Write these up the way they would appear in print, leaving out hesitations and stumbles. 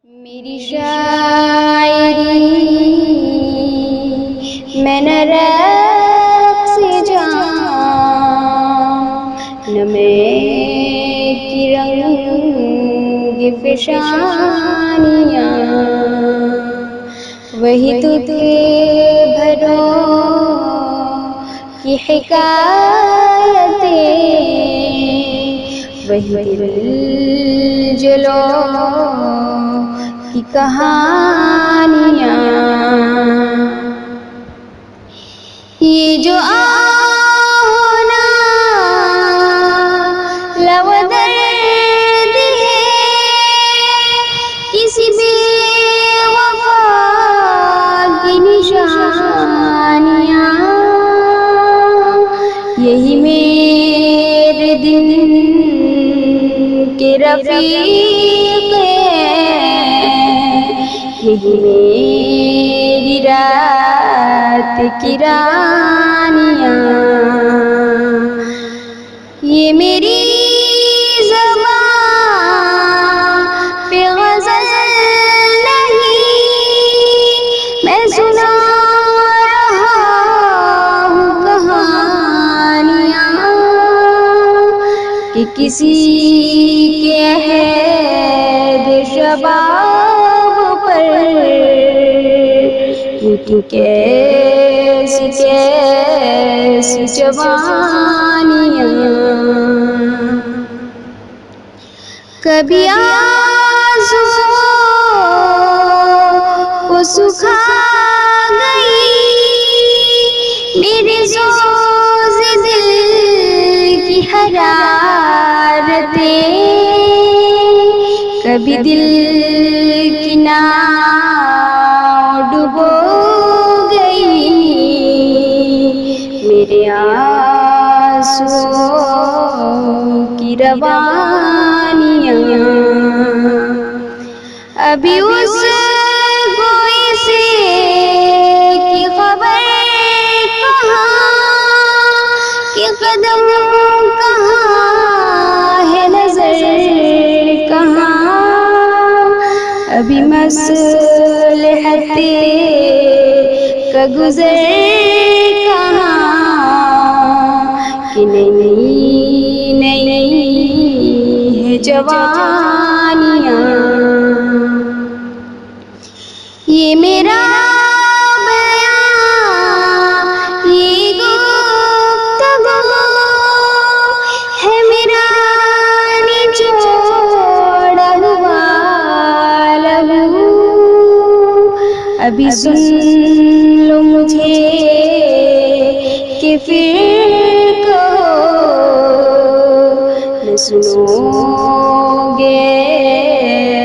میری شاعری میں نہ رقص جاں نہ میں کی رنگ فشانیاں، وہی تجھ بھروں کی حکایتیں، وہی دل جلوں کی کہانیاں، یہ جو آہونا لو درد ہے کسی بے وفا کی نشانیاں، یہی میرے دن کے رفیق یہی میری رات کی رانیاں، یہ میری زبان پہ غزل نہیں، میں سنا رہا ہوں کہانیاں کہ کسی کے عہد شباب پر میٹھی کیسی کیسی جوانیاں، کبھی آرزوؤں کو سکھا گئی میرے سوز دل کی حرارتیں، کبھی دل کی ناؤ ڈبو گئی میرے آنسوؤں کی روانیاں، ابھی اس گوئی سے کی خبر کہاں کہ قدم کہاں ہے نظر کہاں، ابھی مصلحت کا گزر کہاں کہ نئی نئی ہے جوانیاں، یہ میرا بیان یہ گفتگو ہے میرا نچوڑا ہوا لہو، ابھی سن لو مجھے کہ پھر کہو نہ سنو گے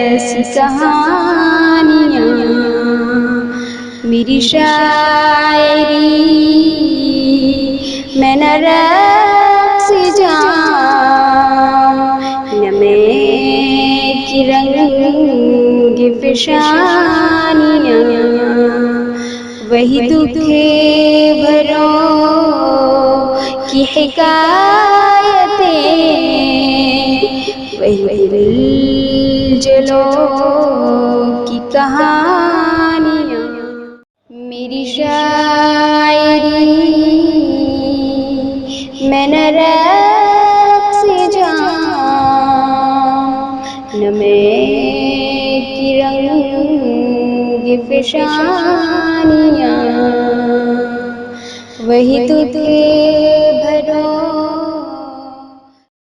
ایسی کہانیاں، میری شاعری میں نہ رقص جاں نہ میں کی رنگ فشانیاں، وہی دکھ بھروں کی حکایتیں، وہی دل جلوں کی کہانیاں، میری شاعری میں نہ رقص جاں نہ میں کی رنگ فشانیاں، وہی تجھ